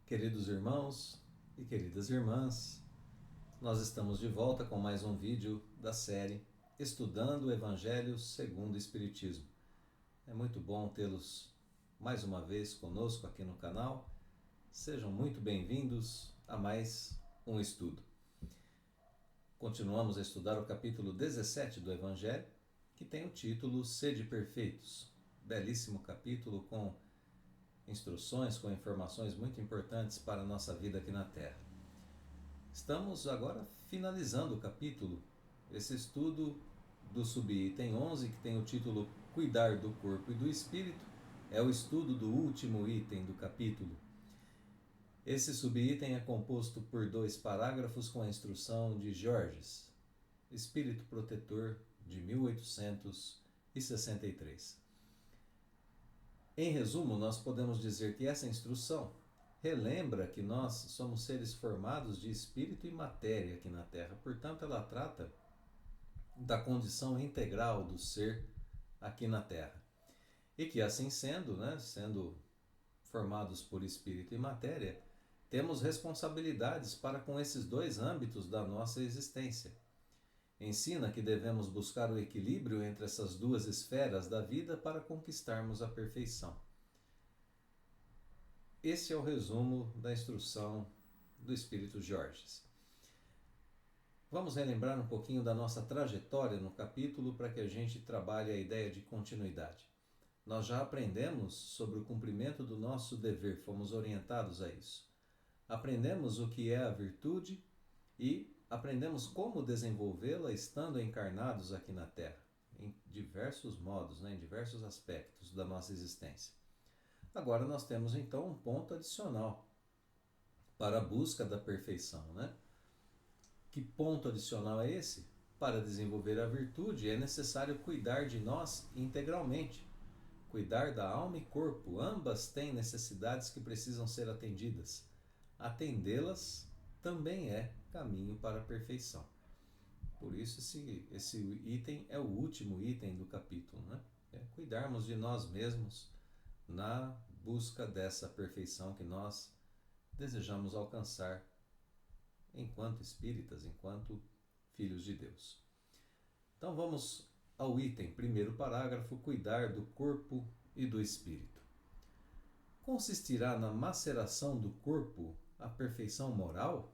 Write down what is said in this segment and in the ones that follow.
Queridos irmãos e queridas irmãs, nós estamos de volta com mais um vídeo da série Estudando o Evangelho segundo o Espiritismo. É muito bom tê-los mais uma vez conosco aqui no canal. Sejam muito bem-vindos a mais um estudo. Continuamos a estudar o capítulo 17 do Evangelho, que tem o título Sede Perfeitos. Belíssimo capítulo com instruções, com informações muito importantes para a nossa vida aqui na Terra. Estamos agora finalizando o capítulo, esse estudo do subitem 11, que tem o título Cuidar do Corpo e do Espírito, é o estudo do último item do capítulo. Esse subitem é composto por 2 parágrafos com a instrução de Georges, Espírito Protetor de 1863. Em resumo, nós podemos dizer que essa instrução relembra que nós somos seres formados de espírito e matéria aqui na Terra. Portanto, ela trata da condição integral do ser aqui na Terra. E que assim sendo, sendo formados por espírito e matéria, temos responsabilidades para com esses 2 âmbitos da nossa existência. Ensina que devemos buscar o equilíbrio entre essas 2 esferas da vida para conquistarmos a perfeição. Esse é o resumo da instrução do Espírito Georges. Vamos relembrar um pouquinho da nossa trajetória no capítulo para que a gente trabalhe a ideia de continuidade. Nós já aprendemos sobre o cumprimento do nosso dever, fomos orientados a isso. Aprendemos o que é a virtude e aprendemos como desenvolvê-la estando encarnados aqui na Terra, em diversos modos, em diversos aspectos da nossa existência. Agora nós temos então um ponto adicional para a busca da perfeição. Que ponto adicional é esse? Para desenvolver a virtude é necessário cuidar de nós integralmente. Cuidar da alma e corpo, ambas têm necessidades que precisam ser atendidas. Atendê-las também é caminho para a perfeição. Por isso esse item é o último item do capítulo. É cuidarmos de nós mesmos na busca dessa perfeição que nós desejamos alcançar enquanto espíritas, enquanto filhos de Deus. Então vamos ao item, primeiro parágrafo, cuidar do corpo e do espírito. Consistirá na maceração do corpo a perfeição moral?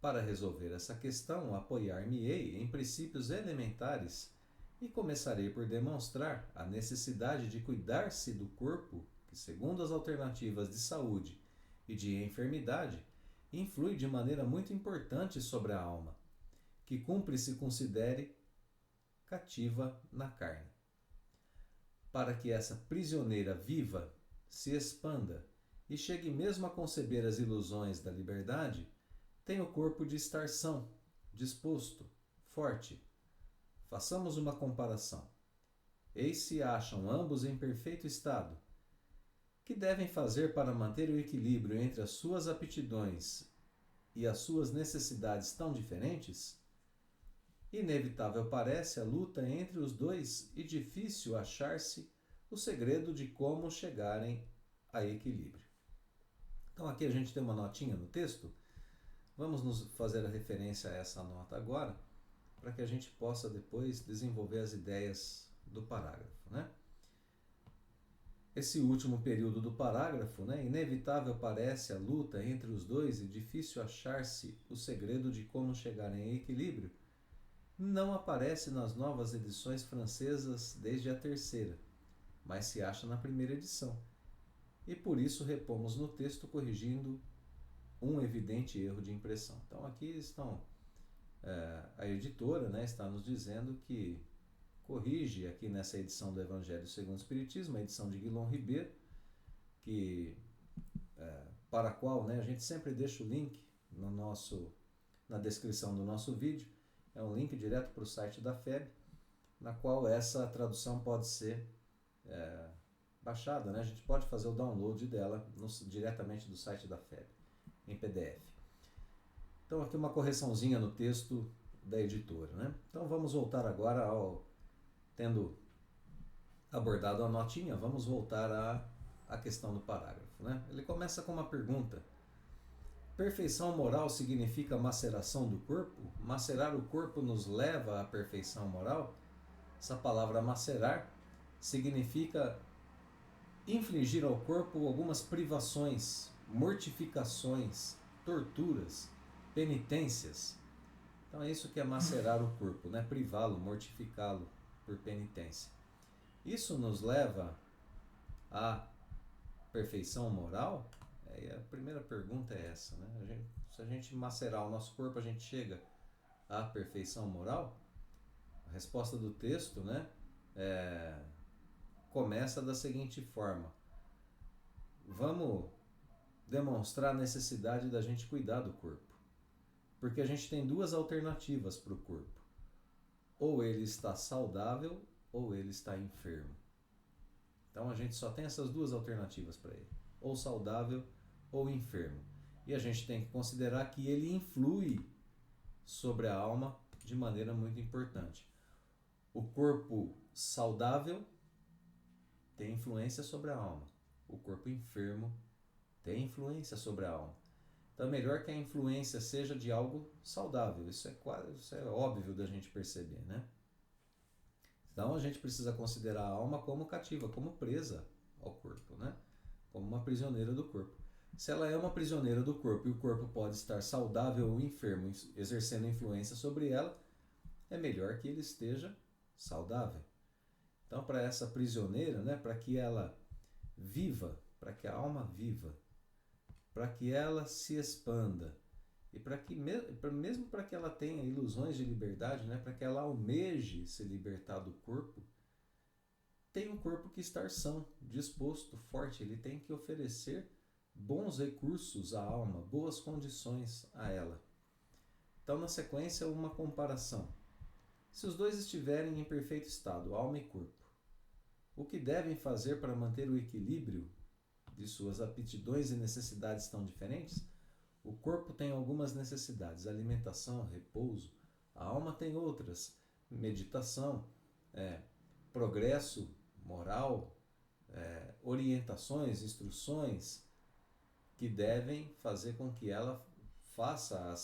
Para resolver essa questão, apoiar-me-ei em princípios elementares e começarei por demonstrar a necessidade de cuidar-se do corpo, que, segundo as alternativas de saúde e de enfermidade, influi de maneira muito importante sobre a alma, que cumpre se considere cativa na carne. Para que essa prisioneira viva, se expanda e chegue mesmo a conceber as ilusões da liberdade, tem o corpo de estar são, disposto, forte. Façamos uma comparação. Eis se acham ambos em perfeito estado. Que devem fazer para manter o equilíbrio entre as suas aptidões e as suas necessidades tão diferentes? Inevitável parece a luta entre os 2 e difícil achar-se o segredo de como chegarem a equilíbrio. Então aqui a gente tem uma notinha no texto. Vamos nos fazer a referência a essa nota agora, para que a gente possa depois desenvolver as ideias do parágrafo. Esse último período do parágrafo, inevitável parece a luta entre os 2 e difícil achar-se o segredo de como chegarem a equilíbrio, não aparece nas novas edições francesas desde a 3ª, mas se acha na 1ª edição. E por isso repomos no texto corrigindo um evidente erro de impressão. Então aqui estão, a editora está nos dizendo que corrige aqui nessa edição do Evangelho segundo o Espiritismo, a edição de Guilom Ribeiro, para a qual a gente sempre deixa o link na descrição do nosso vídeo. É um link direto para o site da FEB, na qual essa tradução pode ser baixada. A gente pode fazer o download dela diretamente do site da FEB, em PDF. Então aqui uma correçãozinha no texto da editora. Então vamos voltar agora tendo abordado a notinha, vamos voltar a questão do parágrafo, né? Ele começa com uma pergunta. Perfeição moral significa maceração do corpo? Macerar o corpo nos leva à perfeição moral? Essa palavra macerar significa infligir ao corpo algumas privações, mortificações, torturas, penitências. Então é isso que é macerar o corpo, né? Privá-lo, mortificá-lo por penitência. Isso nos leva à perfeição moral? A primeira pergunta é essa, né? Se a gente macerar o nosso corpo, a gente chega à perfeição moral? A resposta do texto, né, começa da seguinte forma. Vamos demonstrar a necessidade da gente cuidar do corpo. Porque a gente tem duas alternativas para o corpo. Ou ele está saudável ou ele está enfermo. Então a gente só tem essas duas alternativas para ele. Ou saudável ou enfermo. E a gente tem que considerar que ele influi sobre a alma de maneira muito importante. O corpo saudável tem influência sobre a alma. O corpo enfermo tem influência sobre a alma. Então é melhor que a influência seja de algo saudável. Isso é óbvio da gente perceber, né? Então a gente precisa considerar a alma como cativa, como presa ao corpo, né? Como uma prisioneira do corpo. Se ela é uma prisioneira do corpo e o corpo pode estar saudável ou enfermo, exercendo influência sobre ela, é melhor que ele esteja saudável. Então, para essa prisioneira, né, para que ela viva, para que a alma viva, para que ela se expanda e para que mesmo para que ela tenha ilusões de liberdade, né, para que ela almeje se libertar do corpo, tem um corpo que estar são, disposto, forte. Ele tem que oferecer bons recursos à alma, boas condições a ela. Então, na sequência, uma comparação. Se os dois estiverem em perfeito estado, alma e corpo, o que devem fazer para manter o equilíbrio de suas aptidões e necessidades tão diferentes? O corpo tem algumas necessidades, alimentação, repouso. A alma tem outras, meditação, progresso moral, orientações, instruções, que devem fazer com que ela faça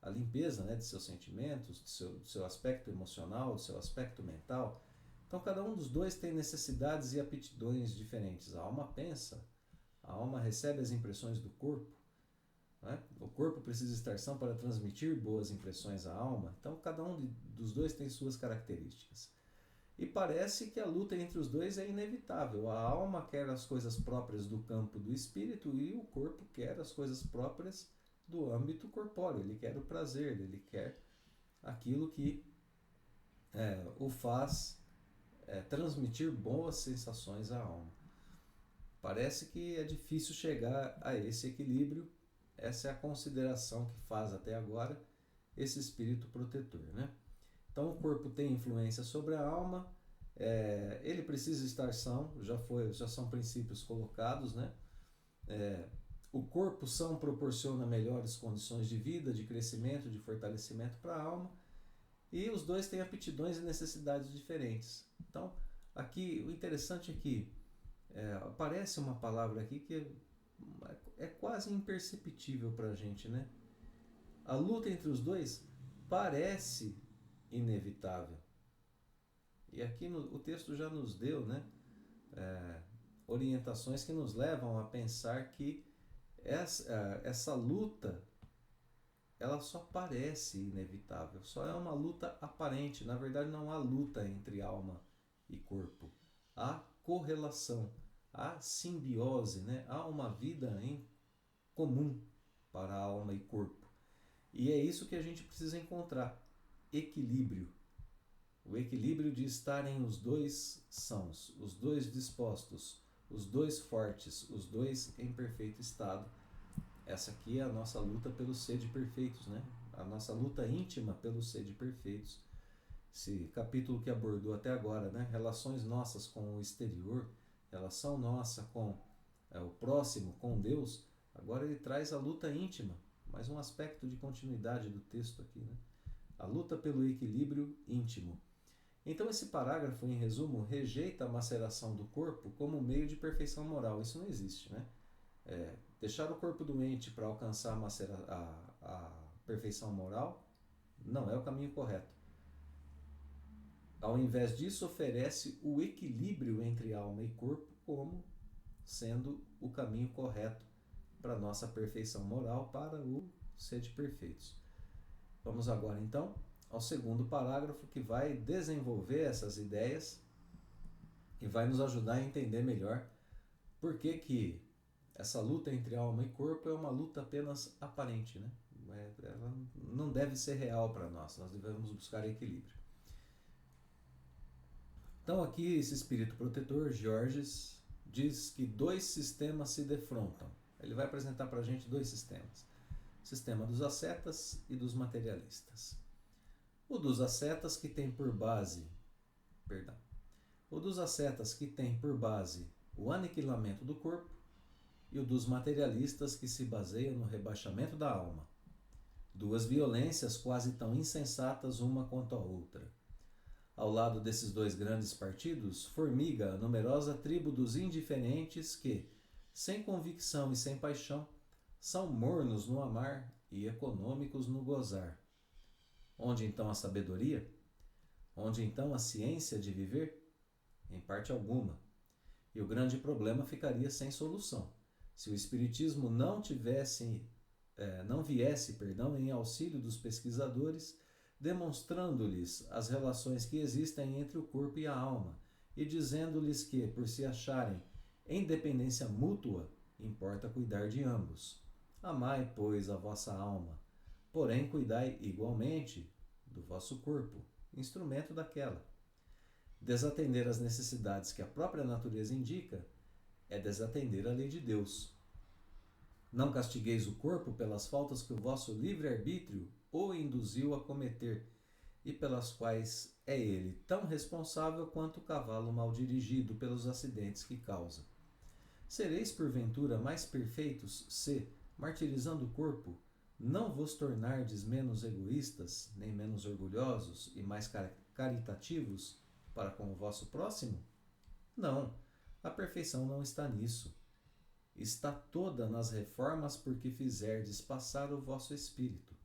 a limpeza, né, de seus sentimentos, do seu aspecto emocional, do seu aspecto mental. Então, cada um dos dois tem necessidades e aptidões diferentes. A alma pensa, a alma recebe as impressões do corpo, né? O corpo precisa estar são para transmitir boas impressões à alma. Então, cada um dos dois tem suas características. E parece que a luta entre os dois é inevitável. A alma quer as coisas próprias do campo do espírito e o corpo quer as coisas próprias do âmbito corpóreo. Ele quer o prazer, ele quer aquilo que o faz transmitir boas sensações à alma. Parece que é difícil chegar a esse equilíbrio. Essa é a consideração que faz até agora esse espírito protetor, né? Então o corpo tem influência sobre a alma, ele precisa estar são, já são princípios colocados, né? O corpo são proporciona melhores condições de vida, de crescimento, de fortalecimento para a alma, e os dois têm aptidões e necessidades diferentes. Então, aqui o interessante é que aparece uma palavra aqui que é quase imperceptível para a gente, né? A luta entre os dois parece inevitável. E aqui o texto já nos deu, né, orientações que nos levam a pensar que essa luta ela só parece inevitável, só é uma luta aparente. Na verdade, não há luta entre alma e corpo. Há correlação, há simbiose, né? Há uma vida em comum para a alma e corpo. E é isso que a gente precisa encontrar. Equilíbrio. O equilíbrio de estarem os dois sãos, os dois dispostos, os dois fortes, os dois em perfeito estado. Essa aqui é a nossa luta pelos sede perfeitos, né? A nossa luta íntima pelos sede perfeitos. Esse capítulo que abordou até agora, né? Relações nossas com o exterior, relação nossa com o próximo, com Deus. Agora ele traz a luta íntima, mais um aspecto de continuidade do texto aqui, né? A luta pelo equilíbrio íntimo. Então esse parágrafo, em resumo, rejeita a maceração do corpo como meio de perfeição moral. Isso não existe, né? Deixar o corpo doente para alcançar a perfeição moral não é o caminho correto. Ao invés disso, oferece o equilíbrio entre alma e corpo como sendo o caminho correto para a nossa perfeição moral, para o sede perfeitos. Vamos agora, então, ao segundo parágrafo, que vai desenvolver essas ideias e vai nos ajudar a entender melhor por que essa luta entre alma e corpo é uma luta apenas aparente, né? Ela não deve ser real para nós devemos buscar equilíbrio. Então aqui esse espírito protetor, Georges, diz que dois sistemas se defrontam. Ele vai apresentar para a gente dois sistemas. O sistema dos ascetas e dos materialistas. O dos ascetas que tem por base, o aniquilamento do corpo, e o dos materialistas que se baseia no rebaixamento da alma. Duas violências quase tão insensatas uma quanto a outra. Ao lado desses dois grandes partidos, formiga a numerosa tribo dos indiferentes que, sem convicção e sem paixão, são mornos no amar e econômicos no gozar. Onde então a sabedoria? Onde então a ciência de viver? Em parte alguma. E o grande problema ficaria sem solução, se o espiritismo não viesse em auxílio dos pesquisadores, demonstrando-lhes as relações que existem entre o corpo e a alma, e dizendo-lhes que, por se acharem em dependência mútua, importa cuidar de ambos. Amai, pois, a vossa alma, porém cuidai igualmente do vosso corpo, instrumento daquela. Desatender às necessidades que a própria natureza indica é desatender a lei de Deus. Não castigueis o corpo pelas faltas que o vosso livre-arbítrio o induziu a cometer, e pelas quais é ele tão responsável quanto o cavalo mal dirigido pelos acidentes que causa. Sereis, porventura, mais perfeitos se, martirizando o corpo, não vos tornardes menos egoístas, nem menos orgulhosos e mais caritativos para com o vosso próximo? Não, a perfeição não está nisso. Está toda nas reformas por que fizerdes passar o vosso espírito.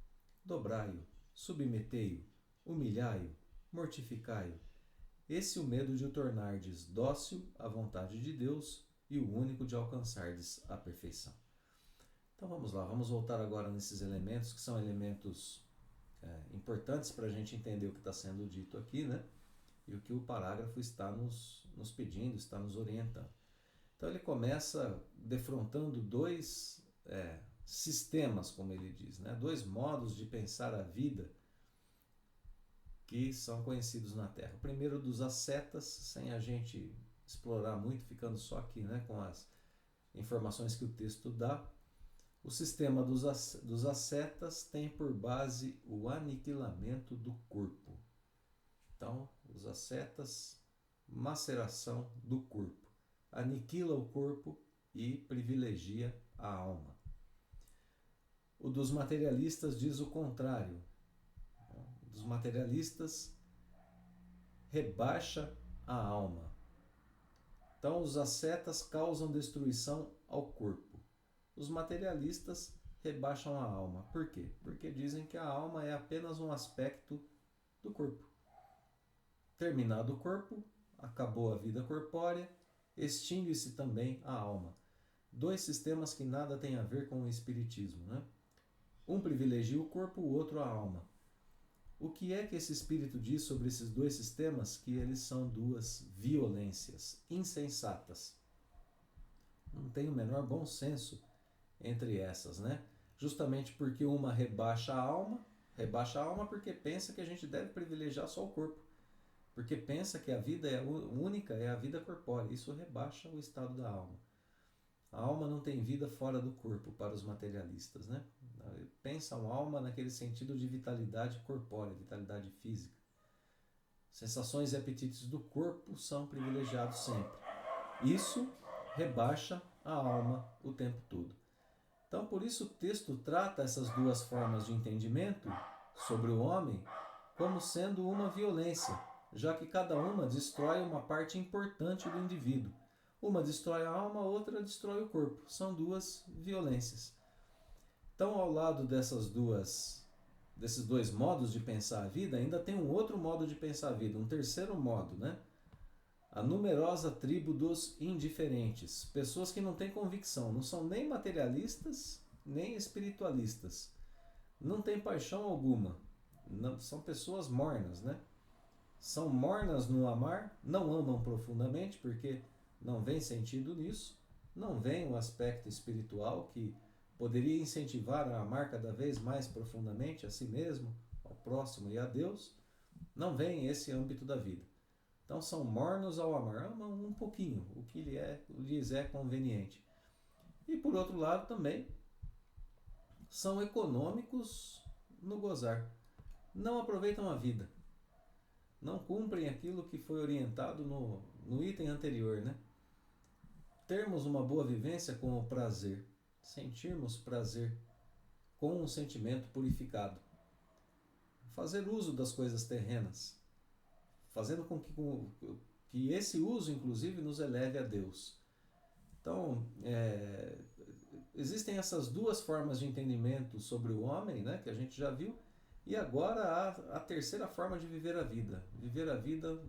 Dobrai-o, submetei-o, humilhai-o, mortificai-o. Esse o medo de o tornardes dócil à vontade de Deus e o único de alcançardes a perfeição. Então vamos lá, vamos voltar agora nesses elementos, que são elementos importantes para a gente entender o que está sendo dito aqui, né? E o que o parágrafo está nos pedindo, está nos orientando. Então ele começa defrontando dois sistemas, como ele diz, né? Dois modos de pensar a vida que são conhecidos na Terra. O primeiro dos ascetas, sem a gente explorar muito, ficando só aqui, né, com as informações que o texto dá. O sistema dos ascetas tem por base o aniquilamento do corpo. Então, os ascetas, maceração do corpo. Aniquila o corpo e privilegia a alma. O dos materialistas diz o contrário. O dos materialistas rebaixa a alma. Então, os ascetas causam destruição ao corpo. Os materialistas rebaixam a alma. Por quê? Porque dizem que a alma é apenas um aspecto do corpo. Terminado o corpo, acabou a vida corpórea, extingue-se também a alma. Dois sistemas que nada têm a ver com o espiritismo, né? Um privilegia o corpo, o outro a alma. O que é que esse espírito diz sobre esses dois sistemas? Que eles são duas violências insensatas. Não tem o menor bom senso entre essas, né? Justamente porque uma rebaixa a alma porque pensa que a gente deve privilegiar só o corpo. Porque pensa que a vida única é a vida corpórea. Isso rebaixa o estado da alma. A alma não tem vida fora do corpo para os materialistas, né? Pensam alma naquele sentido de vitalidade corpórea, vitalidade física. Sensações e apetites do corpo são privilegiados sempre. Isso rebaixa a alma o tempo todo. Então, por isso o texto trata essas duas formas de entendimento sobre o homem como sendo uma violência, já que cada uma destrói uma parte importante do indivíduo. Uma destrói a alma, a outra destrói o corpo. São duas violências. Então, ao lado desses dois modos de pensar a vida, ainda tem um outro modo de pensar a vida, um terceiro modo, né? A numerosa tribo dos indiferentes. Pessoas que não têm convicção, não são nem materialistas, nem espiritualistas. Não têm paixão alguma. Não, são pessoas mornas, né? São mornas no amar, não amam profundamente, porque não vem sentido nisso, não vem o aspecto espiritual que poderia incentivar a amar cada vez mais profundamente a si mesmo, ao próximo e a Deus. Não vem esse âmbito da vida. Então são mornos ao amar, amam um pouquinho, o que lhes é conveniente. E por outro lado também, são econômicos no gozar. Não aproveitam a vida. Não cumprem aquilo que foi orientado no item anterior, né? Termos uma boa vivência com o prazer. Sentirmos prazer com um sentimento purificado. Fazer uso das coisas terrenas. Fazendo com que esse uso, inclusive, nos eleve a Deus. Então, existem essas duas formas de entendimento sobre o homem, né, que a gente já viu, e agora há a terceira forma de viver a vida. Viver a vida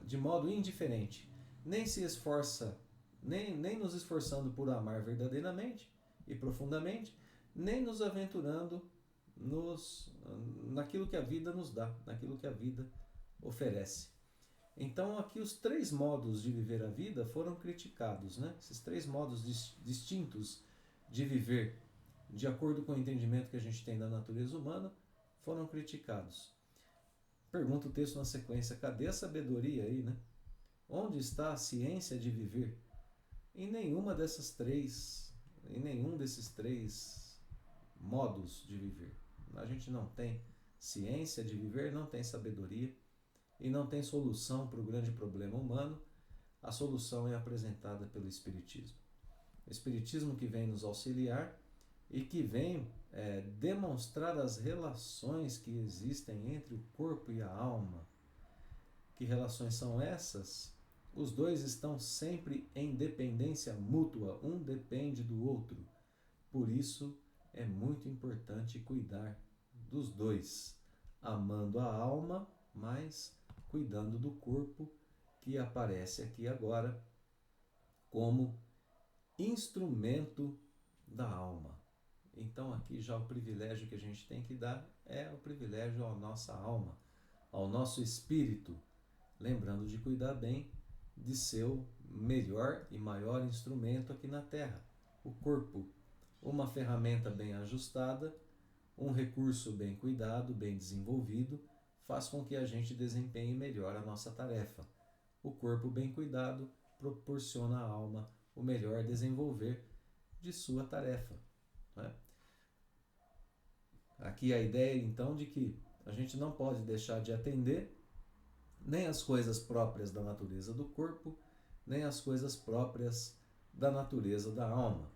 de modo indiferente. Nem se esforça, nem nos esforçando por amar verdadeiramente e profundamente, nem nos aventurando naquilo que a vida nos dá, naquilo que a vida oferece. Então aqui os três modos de viver a vida foram criticados, né? Esses três modos distintos de viver, de acordo com o entendimento que a gente tem da natureza humana, foram criticados. Pergunta o texto na sequência, cadê a sabedoria aí, né? Onde está a ciência de viver? Em nenhum desses três modos de viver. A gente não tem ciência de viver, não tem sabedoria e não tem solução para o grande problema humano. A solução é apresentada pelo Espiritismo. O Espiritismo que vem nos auxiliar e que vem demonstrar as relações que existem entre o corpo e a alma. Que relações são essas? Os dois estão sempre em dependência mútua, um depende do outro. Por isso é muito importante cuidar dos dois, amando a alma, mas cuidando do corpo, que aparece aqui agora como instrumento da alma. Então aqui já o privilégio que a gente tem que dar é o privilégio à nossa alma, ao nosso espírito, lembrando de cuidar bem de seu melhor e maior instrumento aqui na Terra, o corpo, uma ferramenta bem ajustada, um recurso bem cuidado, bem desenvolvido, faz com que a gente desempenhe melhor a nossa tarefa. O corpo bem cuidado proporciona à alma o melhor desenvolver de sua tarefa, né? Aqui a ideia então de que a gente não pode deixar de atender nem as coisas próprias da natureza do corpo, nem as coisas próprias da natureza da alma.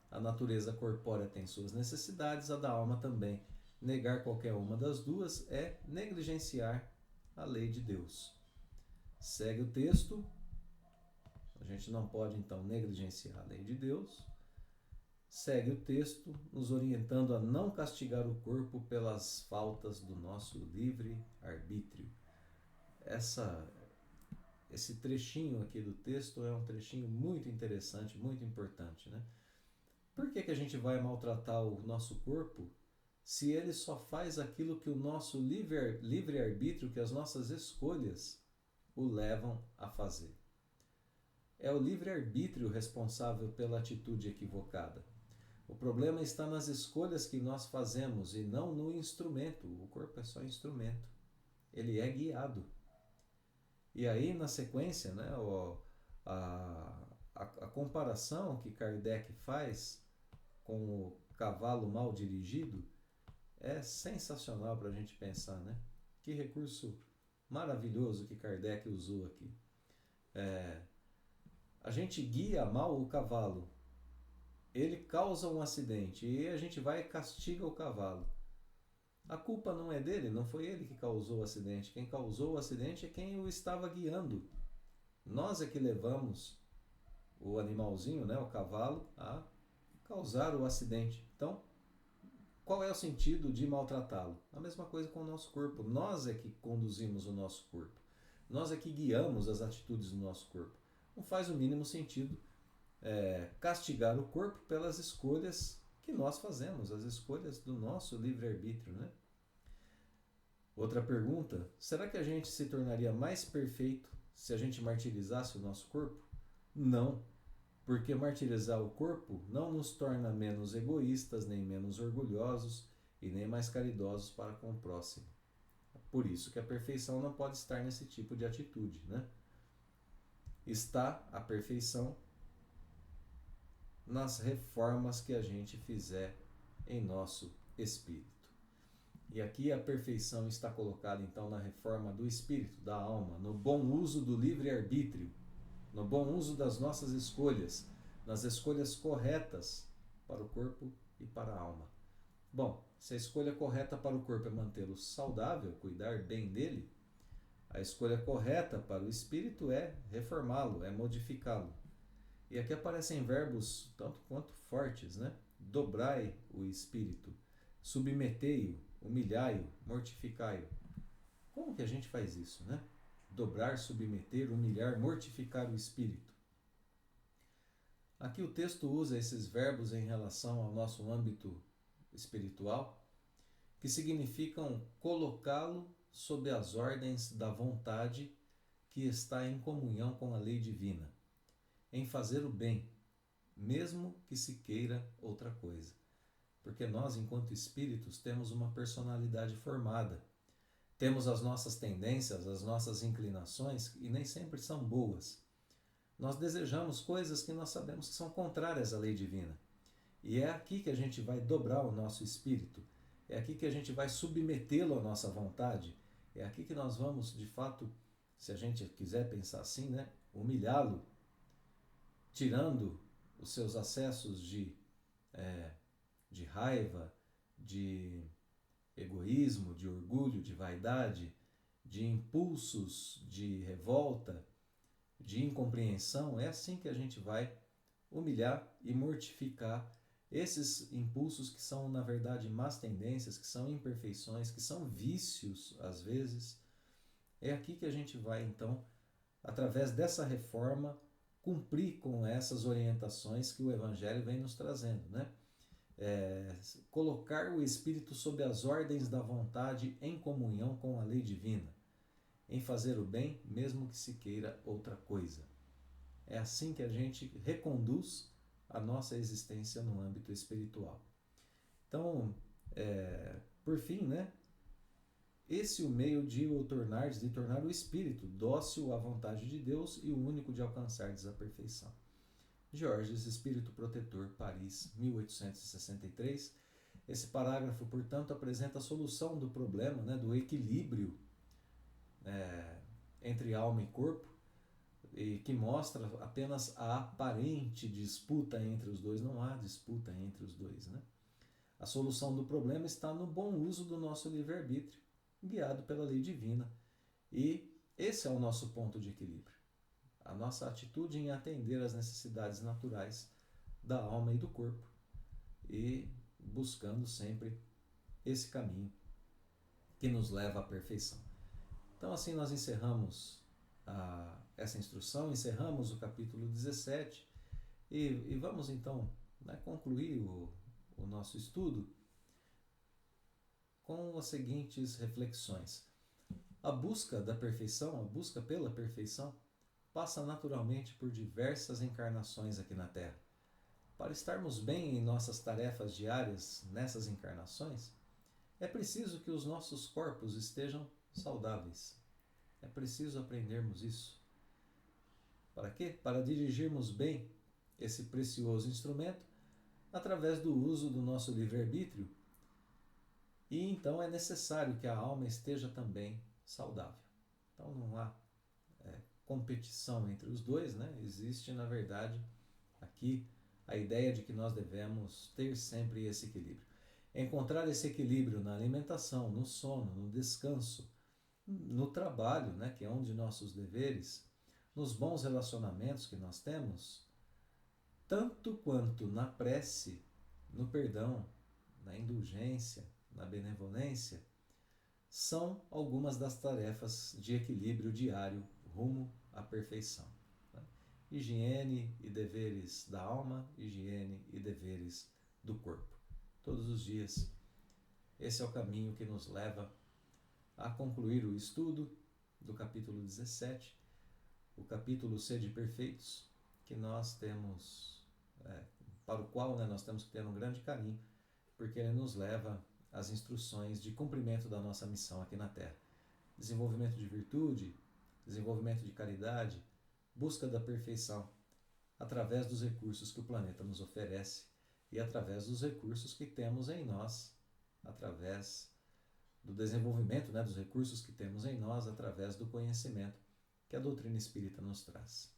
A natureza corpórea tem suas necessidades, a da alma também. Negar qualquer uma das duas é negligenciar a lei de Deus. Segue o texto. A gente não pode então negligenciar a lei de Deus. Segue o texto, nos orientando a não castigar o corpo pelas faltas do nosso livre arbítrio. Esse trechinho aqui do texto é um trechinho muito interessante, muito importante, né? Por que a gente vai maltratar o nosso corpo se ele só faz aquilo que o nosso livre-arbítrio, que as nossas escolhas o levam a fazer? É o livre-arbítrio responsável pela atitude equivocada. O problema está nas escolhas que nós fazemos e não no instrumento. O corpo é só instrumento. Ele é guiado. E aí, na sequência, né, a comparação que Kardec faz com o cavalo mal dirigido é sensacional para a gente pensar, né? Que recurso maravilhoso que Kardec usou aqui. A gente guia mal o cavalo, ele causa um acidente e a gente vai e castiga o cavalo. A culpa não é dele, não foi ele que causou o acidente. Quem causou o acidente é quem o estava guiando. Nós é que levamos o animalzinho, né, o cavalo, a causar o acidente. Então, qual é o sentido de maltratá-lo? A mesma coisa com o nosso corpo. Nós é que conduzimos o nosso corpo. Nós é que guiamos as atitudes do nosso corpo. Não faz o mínimo sentido castigar o corpo pelas escolhas que nós fazemos, as escolhas do nosso livre-arbítrio, né? Outra pergunta: será que a gente se tornaria mais perfeito se a gente martirizasse o nosso corpo? Não, porque martirizar o corpo não nos torna menos egoístas, nem menos orgulhosos e nem mais caridosos para com o próximo. Por isso que a perfeição não pode estar nesse tipo de atitude, né? Está a perfeição nas reformas que a gente fizer em nosso espírito. E aqui a perfeição está colocada então na reforma do espírito, da alma, no bom uso do livre-arbítrio, no bom uso das nossas escolhas, nas escolhas corretas para o corpo e para a alma. Bom, se a escolha correta para o corpo é mantê-lo saudável, cuidar bem dele, a escolha correta para o espírito é reformá-lo, é modificá-lo. E aqui aparecem verbos tanto quanto fortes, né? Dobrai o espírito, submetei-o, humilhai-o, mortificai-o. Como que a gente faz isso, né? Dobrar, submeter, humilhar, mortificar o espírito. Aqui o texto usa esses verbos em relação ao nosso âmbito espiritual, que significam colocá-lo sob as ordens da vontade que está em comunhão com a lei divina, em fazer o bem, mesmo que se queira outra coisa. Porque nós, enquanto espíritos, temos uma personalidade formada. Temos as nossas tendências, as nossas inclinações, e nem sempre são boas. Nós desejamos coisas que nós sabemos que são contrárias à lei divina. E é aqui que a gente vai dobrar o nosso espírito, é aqui que a gente vai submetê-lo à nossa vontade, é aqui que nós vamos, de fato, se a gente quiser pensar assim, né, humilhá-lo, tirando os seus acessos de raiva, de egoísmo, de orgulho, de vaidade, de impulsos de revolta, de incompreensão. É assim que a gente vai humilhar e mortificar esses impulsos que são, na verdade, más tendências, que são imperfeições, que são vícios, às vezes. É aqui que a gente vai, então, através dessa reforma, cumprir com essas orientações que o Evangelho vem nos trazendo, né? Colocar o espírito sob as ordens da vontade em comunhão com a lei divina, em fazer o bem, mesmo que se queira outra coisa. É assim que a gente reconduz a nossa existência no âmbito espiritual. Então, por fim, né? Esse é o meio de tornar o espírito dócil à vontade de Deus e o único de alcançardes a perfeição. Georges, Espírito Protetor, Paris, 1863. Esse parágrafo, portanto, apresenta a solução do problema, né, do equilíbrio entre alma e corpo, e que mostra apenas a aparente disputa entre os dois. Não há disputa entre os dois, né? A solução do problema está no bom uso do nosso livre-arbítrio, guiado pela lei divina. E esse é o nosso ponto de equilíbrio. A nossa atitude em atender às necessidades naturais da alma e do corpo, e buscando sempre esse caminho que nos leva à perfeição. Então, assim nós encerramos essa instrução, encerramos o capítulo 17 e vamos então, né, concluir o nosso estudo com as seguintes reflexões. A busca da perfeição, a busca pela perfeição, passa naturalmente por diversas encarnações aqui na Terra. Para estarmos bem em nossas tarefas diárias nessas encarnações, é preciso que os nossos corpos estejam saudáveis. É preciso aprendermos isso. Para quê? Para dirigirmos bem esse precioso instrumento através do uso do nosso livre-arbítrio. E então é necessário que a alma esteja também saudável. Então não há competição entre os dois, né? Existe, na verdade, aqui a ideia de que nós devemos ter sempre esse equilíbrio. encontrar esse equilíbrio na alimentação, no sono, no descanso, no trabalho, né, que é um de nossos deveres, nos bons relacionamentos que nós temos, tanto quanto na prece, no perdão, na indulgência, na benevolência, são algumas das tarefas de equilíbrio diário rumo à perfeição. Né? Higiene e deveres da alma, higiene e deveres do corpo. Todos os dias, esse é o caminho que nos leva a concluir o estudo do capítulo 17, o capítulo Sede Perfeitos, que nós temos, para o qual, né, nós temos que ter um grande carinho, porque ele nos leva às instruções de cumprimento da nossa missão aqui na Terra. Desenvolvimento de virtude, desenvolvimento de caridade, busca da perfeição, através dos recursos que o planeta nos oferece e através dos recursos que temos em nós, através do desenvolvimento, né, dos recursos que temos em nós, através do conhecimento que a doutrina espírita nos traz.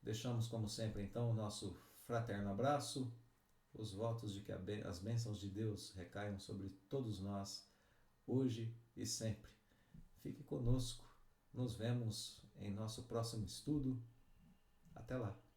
Deixamos, como sempre, então, o nosso fraterno abraço, os votos de que as bênçãos de Deus recaiam sobre todos nós, hoje e sempre. Fique conosco, nos vemos em nosso próximo estudo. Até lá!